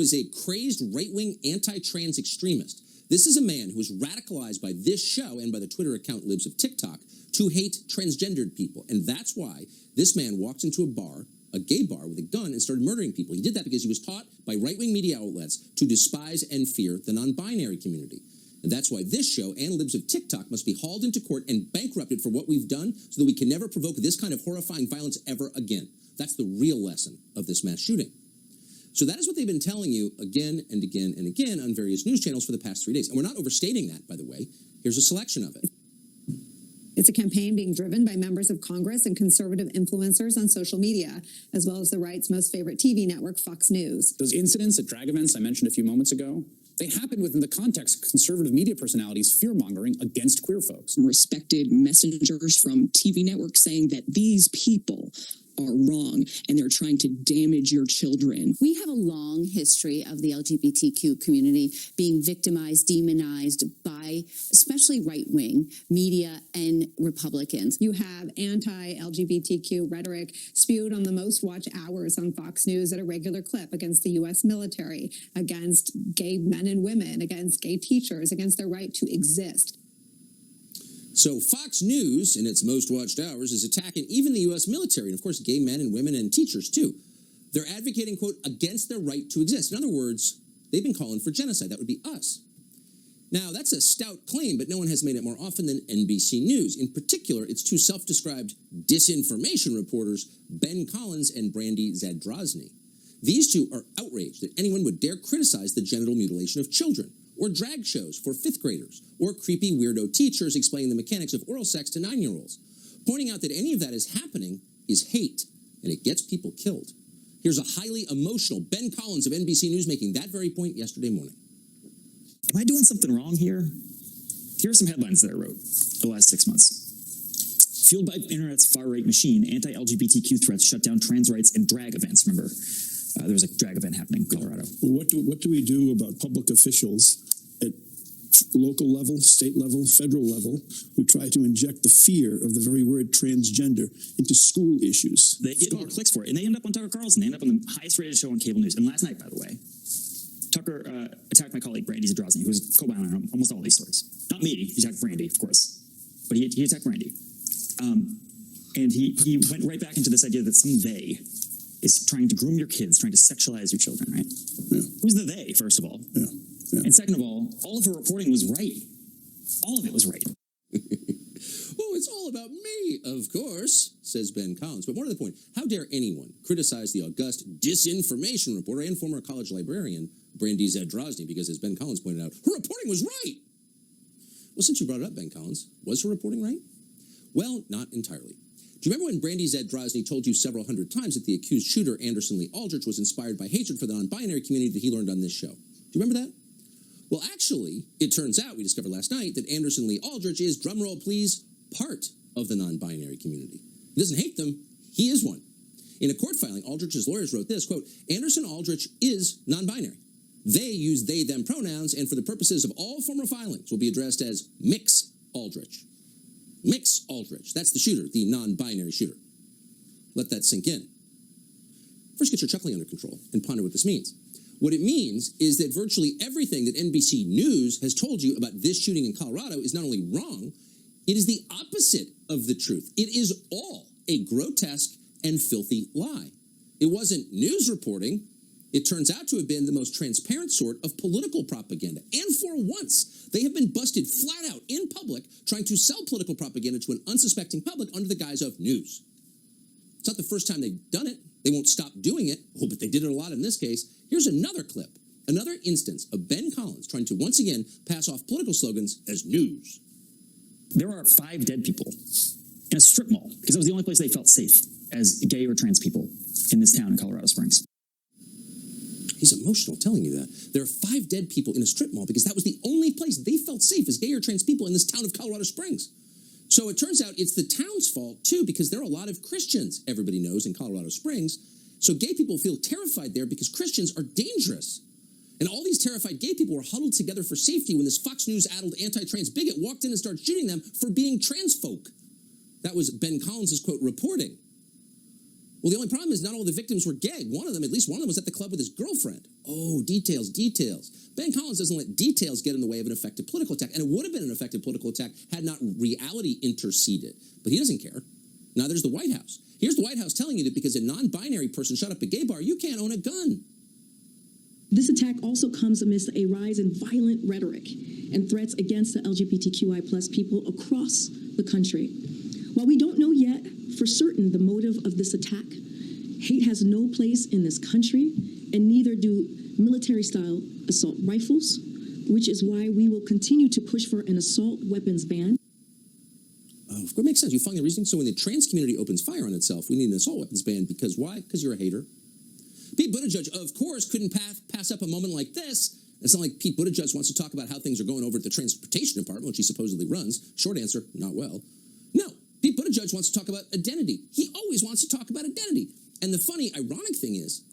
was a crazed right-wing anti-trans extremist. This is a man who was radicalized by this show and by the Twitter account Libs of TikTok to hate transgendered people. And that's why this man walked into a bar, a gay bar, with a gun and started murdering people. He did that because he was taught by right-wing media outlets to despise and fear the non-binary community. And that's why this show and Libs of TikTok must be hauled into court and bankrupted for what we've done so that we can never provoke this kind of horrifying violence ever again. That's the real lesson of this mass shooting. So that is what they've been telling you again and again and again on various news channels for the past 3 days. And we're not overstating that, by the way. Here's a selection of it. It's a campaign being driven by members of Congress and conservative influencers on social media, as well as the right's most favorite TV network, Fox News. Those incidents at drag events I mentioned a few moments ago, they happened within the context of conservative media personalities fear-mongering against queer folks. Respected messengers from TV networks saying that these people are wrong and they're trying to damage your children. We have a long history of the LGBTQ community being victimized, demonized by especially right-wing media and Republicans. You have anti-LGBTQ rhetoric spewed on the most watched hours on Fox News at a regular clip against the U.S. military, against gay men and women, against gay teachers, against their right to exist. So Fox News, in its most watched hours, is attacking even the U.S. military, and of course gay men and women and teachers too. They're advocating, quote, against their right to exist. In other words, they've been calling for genocide. That would be us. Now, that's a stout claim, but no one has made it more often than NBC News. In particular, its two self-described disinformation reporters, Ben Collins and Brandy Zadrozny. These two are outraged that anyone would dare criticize the genital mutilation of children, or drag shows for fifth graders, or creepy weirdo teachers explaining the mechanics of oral sex to 9-year-olds. Pointing out that any of that is happening is hate, and it gets people killed. Here's a highly emotional Ben Collins of NBC News making that very point yesterday morning. Am I doing something wrong here? Here are some headlines that I wrote the last 6 months. Fueled by internet's far-right machine, anti-LGBTQ threats shut down trans rights and drag events. Remember, there was a drag event happening in Colorado. Well, what do we do about public officials at local level, state level, federal level, who try to inject the fear of the very word transgender into school issues? They get more clicks for it, and they end up on Tucker Carlson. They end up on the highest-rated show on cable news. And last night, by the way, Tucker attacked my colleague, Brandy Zadrozny, who was co-filing on almost all these stories. Not me. He attacked Brandy, of course. But he attacked Brandy. And he went right back into this idea that some they is trying to groom your kids, trying to sexualize your children, right? Yeah. Who's the they, first of all? Yeah. Yeah. And second of all of her reporting was right. All of it was right. Oh, it's all about me, of course, says Ben Collins. But more to the point, how dare anyone criticize the august disinformation reporter and former college librarian, Brandy Zadrozny, because as Ben Collins pointed out, her reporting was right. Well, since you brought it up, Ben Collins, was her reporting right? Well, not entirely. Do you remember when Brandy Zadrozny told you several hundred times that the accused shooter, Anderson Lee Aldrich, was inspired by hatred for the non-binary community that he learned on this show? Do you remember that? Well, actually, it turns out, we discovered last night, that Anderson Lee Aldrich is, drumroll please, part of the non-binary community. He doesn't hate them, he is one. In a court filing, Aldrich's lawyers wrote this, quote, Anderson Aldrich is non-binary. They use they-them pronouns, and for the purposes of all former filings, will be addressed as Mix Aldrich. Mix Aldrich. That's the shooter, the non-binary shooter. Let that sink in. First, get your chuckling under control and ponder what this means. What it means is that virtually everything that NBC News has told you about this shooting in Colorado is not only wrong, it is the opposite of the truth. It is all a grotesque and filthy lie. It wasn't news reporting. It turns out to have been the most transparent sort of political propaganda. And for once, they have been busted flat out in public trying to sell political propaganda to an unsuspecting public under the guise of news. It's not the first time they've done it. They won't stop doing it. Oh, but they did it a lot in this case. Here's another clip, another instance of Ben Collins trying to once again pass off political slogans as news. There are 5 dead people in a strip mall because it was the only place they felt safe as gay or trans people in this town in Colorado Springs. He's emotional telling you that. There are 5 dead people in a strip mall because that was the only place they felt safe as gay or trans people in this town of Colorado Springs. So it turns out it's the town's fault, too, because there are a lot of Christians, everybody knows, in Colorado Springs. So gay people feel terrified there because Christians are dangerous. And all these terrified gay people were huddled together for safety when this Fox News-addled anti-trans bigot walked in and started shooting them for being trans folk. That was Ben Collins' quote, reporting. Well, the only problem is not all the victims were gay. At least one of them was at the club with his girlfriend. Oh, details. Ben Collins doesn't let details get in the way of an effective political attack. And it would have been an effective political attack had not reality interceded. But he doesn't care. Neither does the White House. Here's the White House telling you that because a non-binary person shut up a gay bar, you can't own a gun. This attack also comes amidst a rise in violent rhetoric and threats against the LGBTQI plus people across the country. While we don't know yet for certain the motive of this attack, hate has no place in this country, and neither do military-style assault rifles, which is why we will continue to push for an assault weapons ban. Oh, it makes sense. You find the reasoning. So when the trans community opens fire on itself, we need an assault weapons ban. Because why? Because you're a hater. Pete Buttigieg, of course, couldn't pass up a moment like this. It's not like Pete Buttigieg wants to talk about how things are going over at the transportation department, which he supposedly runs. Short answer, not well. No, Pete Buttigieg wants to talk about identity. He always wants to talk about identity. And the funny, ironic thing is,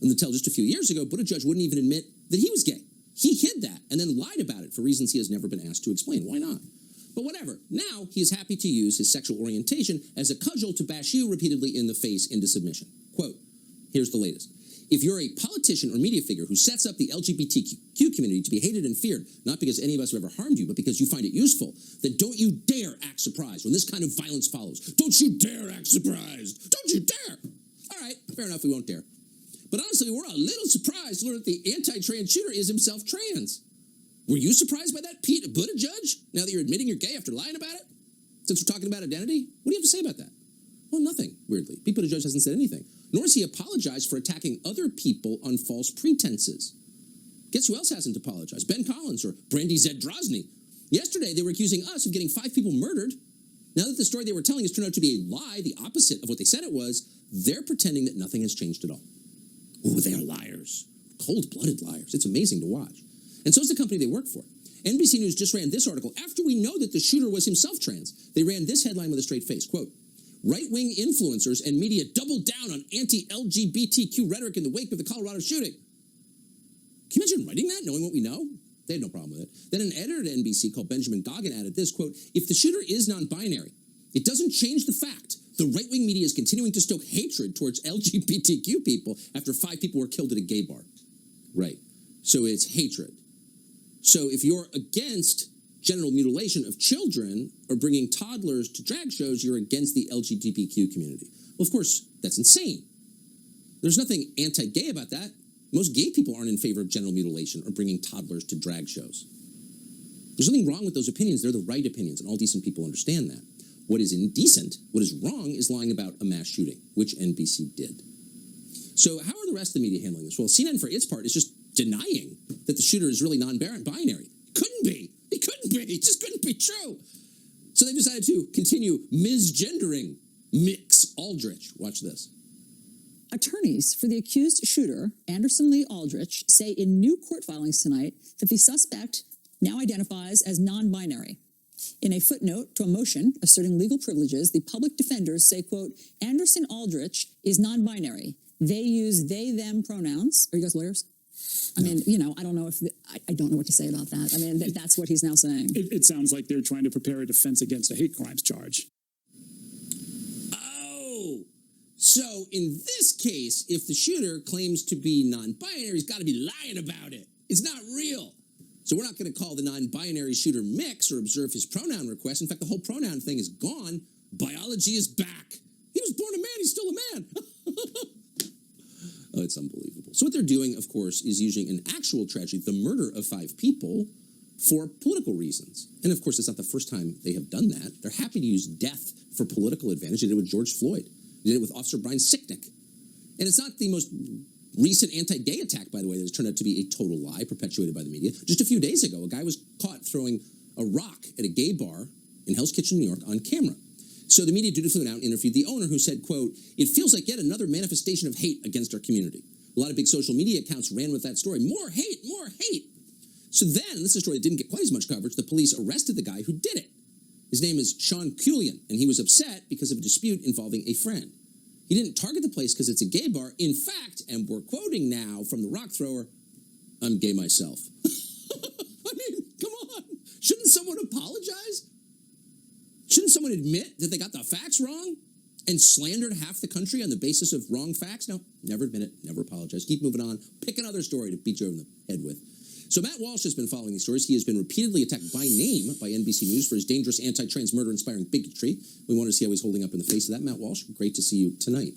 until just a few years ago, Buttigieg wouldn't even admit that he was gay. He hid that and then lied about it for reasons he has never been asked to explain. Why not? But whatever. Now he is happy to use his sexual orientation as a cudgel to bash you repeatedly in the face into submission. Quote, here's the latest. If you're a politician or media figure who sets up the LGBTQ community to be hated and feared, not because any of us have ever harmed you, but because you find it useful, then don't you dare act surprised when this kind of violence follows. Don't you dare act surprised. Don't you dare. All right, fair enough, we won't dare. But honestly, we're a little surprised to learn that the anti-trans shooter is himself trans. Were you surprised by that, Pete Buttigieg, now that you're admitting you're gay after lying about it? Since we're talking about identity? What do you have to say about that? Well, nothing, weirdly. Pete Buttigieg hasn't said anything. Nor has he apologized for attacking other people on false pretenses. Guess who else hasn't apologized? Ben Collins or Brandy Zadrozny. Yesterday, they were accusing us of getting 5 people murdered. Now that the story they were telling us turned out to be a lie, the opposite of what they said it was, they're pretending that nothing has changed at all. Oh, they are liars. Cold-blooded liars. It's amazing to watch. And so is the company they work for. NBC News just ran this article after we know that the shooter was himself trans. They ran this headline with a straight face, quote, right-wing influencers and media doubled down on anti-LGBTQ rhetoric in the wake of the Colorado shooting. Can you imagine writing that, knowing what we know? They had no problem with it. Then an editor at NBC called Benjamin Goggin added this, quote, if the shooter is non-binary, it doesn't change the fact the right-wing media is continuing to stoke hatred towards LGBTQ people after 5 people were killed at a gay bar. Right. So it's hatred. So if you're against genital mutilation of children or bringing toddlers to drag shows, you're against the LGBTQ community. Well, of course, that's insane. There's nothing anti-gay about that. Most gay people aren't in favor of genital mutilation or bringing toddlers to drag shows. There's nothing wrong with those opinions. They're the right opinions, and all decent people understand that. What is indecent, what is wrong, is lying about a mass shooting, which NBC did. So how are the rest of the media handling this? Well, CNN, for its part, is just denying that the shooter is really non-binary. Couldn't be. It couldn't be. It just couldn't be true. So they decided to continue misgendering Mix Aldrich. Watch this. Attorneys for the accused shooter, Anderson Lee Aldrich, say in new court filings tonight that the suspect now identifies as non-binary. In a footnote to a motion asserting legal privileges, the public defenders say, quote, Anderson Aldrich is non-binary. They use they-them pronouns. Are you guys lawyers? I mean, you know, I don't know if I don't know what to say about that. I mean, that's what he's now saying. It sounds like they're trying to prepare a defense against a hate crimes charge. Oh, so in this case, if the shooter claims to be non-binary, he's got to be lying about it. It's not real. So we're not going to call the non-binary shooter Mix or observe his pronoun request. In fact, the whole pronoun thing is gone. Biology is back. He was born a man. He's still a man. Oh, it's unbelievable. So what they're doing, of course, is using an actual tragedy, the murder of 5 people, for political reasons. And of course, it's not the first time they have done that. They're happy to use death for political advantage. They did it with George Floyd. They did it with Officer Brian Sicknick. And it's not the most recent anti-gay attack, by the way, that has turned out to be a total lie perpetuated by the media. Just a few days ago, a guy was caught throwing a rock at a gay bar in Hell's Kitchen, New York, on camera. So the media dutifully went out and interviewed the owner, who said, quote, it feels like yet another manifestation of hate against our community. A lot of big social media accounts ran with that story. More hate, more hate. So then, and this is a story that didn't get quite as much coverage, the police arrested the guy who did it. His name is Sean Cullion, and he was upset because of a dispute involving a friend. He didn't target the place because it's a gay bar. In fact, and we're quoting now from the rock thrower, I'm gay myself. I mean, come on. Shouldn't someone apologize? Shouldn't someone admit that they got the facts wrong? and slandered half the country on the basis of wrong facts? No, never admit it, never apologize. Keep moving on. Pick another story to beat you over the head with. So Matt Walsh has been following these stories. He has been repeatedly attacked by name by NBC News for his dangerous anti-trans murder-inspiring bigotry. We want to see how he's holding up in the face of that. Matt Walsh, great to see you tonight.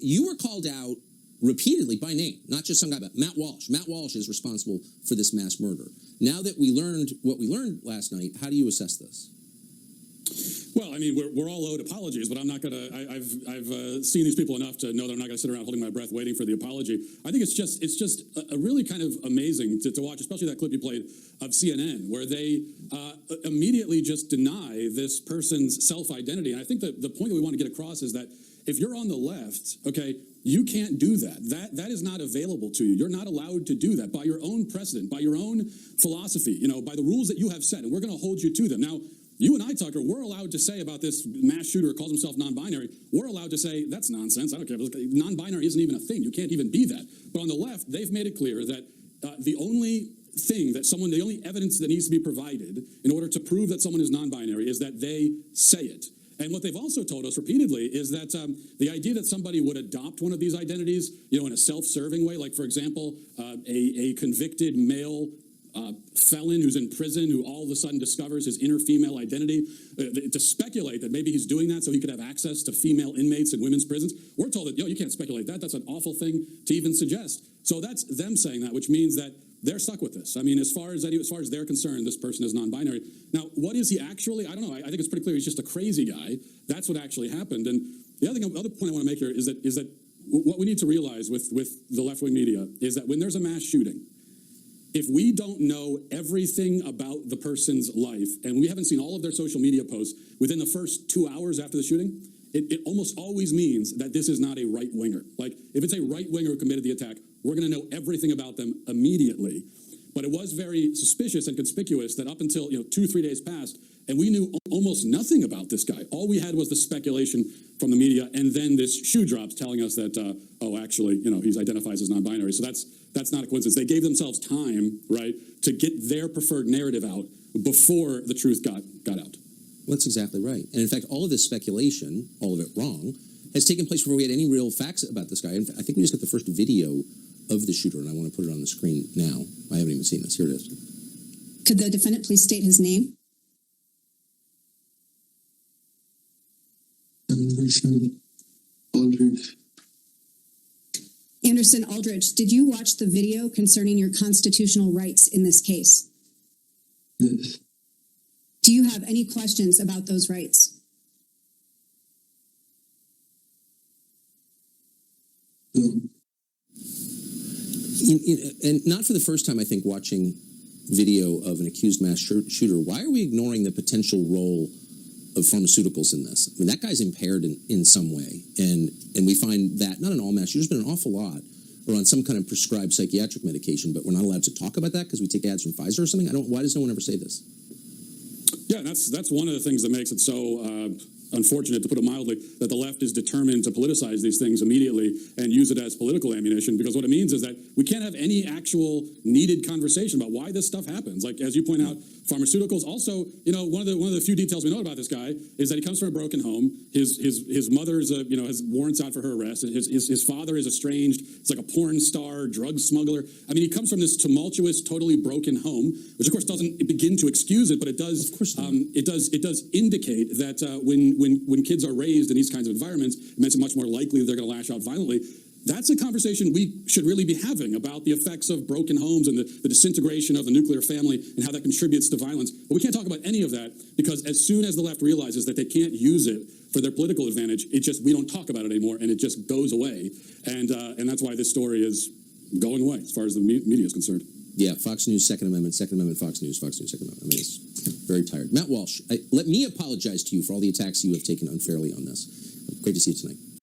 You were called out repeatedly by name, not just some guy, but Matt Walsh. Matt Walsh is responsible for this mass murder. Now that we learned what we learned last night, how do you assess this? Well, I mean, we're all owed apologies, but I'm not going to. I've seen these people enough to know that I'm not going to sit around holding my breath waiting for the apology. I think it's just a really kind of amazing to watch, especially that clip you played of CNN, where they immediately just deny this person's self-identity. And I think that the point that we want to get across is that if you're on the left, okay, you can't do that. That is not available to you. You're not allowed to do that by your own precedent, by your own philosophy, by the rules that you have set, and we're going to hold you to them. Now, you and I, Tucker, we're allowed to say about this mass shooter who calls himself non-binary, we're allowed to say, that's nonsense, I don't care. Non-binary isn't even a thing. You can't even be that. But on the left, they've made it clear that the only evidence that needs to be provided in order to prove that someone is non-binary is that they say it. And what they've also told us repeatedly is that the idea that somebody would adopt one of these identities, in a self-serving way, like, for example, a convicted male felon who's in prison who all of a sudden discovers his inner female identity, to speculate that maybe he's doing that so he could have access to female inmates in women's prisons. We're told that, you can't speculate that. That's an awful thing to even suggest. So that's them saying that, which means that they're stuck with this. I mean, as far as they're concerned, this person is non-binary. Now, what is he actually? I don't know. I think it's pretty clear he's just a crazy guy. That's what actually happened. And the other point I want to make here is that what we need to realize with the left-wing media is that when there's a mass shooting, if we don't know everything about the person's life, and we haven't seen all of their social media posts within the first 2 hours after the shooting, it almost always means that this is not a right-winger. Like, if it's a right-winger who committed the attack, we're going to know everything about them immediately. But it was very suspicious and conspicuous that up until 2-3 days passed, and we knew almost nothing about this guy. All we had was the speculation from the media, and then this shoe drops telling us that, actually, he identifies as non-binary. So that's not a coincidence. They gave themselves time, right, to get their preferred narrative out before the truth got out. Well, that's exactly right. And in fact, all of this speculation, all of it wrong, has taken place before we had any real facts about this guy. In fact, I think we just got the first video of the shooter, and I want to put it on the screen now. I haven't even seen this. Here it is. Could the defendant please state his name? Anderson Aldrich, did you watch the video concerning your constitutional rights in this case? Yes. Do you have any questions about those rights? No. And not for the first time, I think, watching video of an accused mass shooter, why are we ignoring the potential role of pharmaceuticals in this? I mean, that guy's impaired in some way. And we find that, not in all mass shooters, but an awful lot, are on some kind of prescribed psychiatric medication, but we're not allowed to talk about that because we take ads from Pfizer or something? Why does no one ever say this? Yeah, that's one of the things that makes it so unfortunate, to put it mildly, that the left is determined to politicize these things immediately and use it as political ammunition, because what it means is that we can't have any actual needed conversation about why this stuff happens. Like, as you point out, pharmaceuticals. Also, one of the few details we know about this guy is that he comes from a broken home. His mother's has warrants out for her arrest. His father is estranged. It's like a porn star, drug smuggler. I mean, he comes from this tumultuous, totally broken home, which of course doesn't begin to excuse it, but it does. Of course not. It does indicate that when kids are raised in these kinds of environments, it makes it much more likely that they're going to lash out violently. That's a conversation we should really be having about the effects of broken homes and the disintegration of the nuclear family and how that contributes to violence. But we can't talk about any of that, because as soon as the left realizes that they can't use it for their political advantage, we don't talk about it anymore, and it just goes away. And that's why this story is going away as far as the media is concerned. Yeah, Fox News, Second Amendment, Fox News, Second Amendment. I mean, it's very tired. Matt Walsh, let me apologize to you for all the attacks you have taken unfairly on this. Great to see you tonight.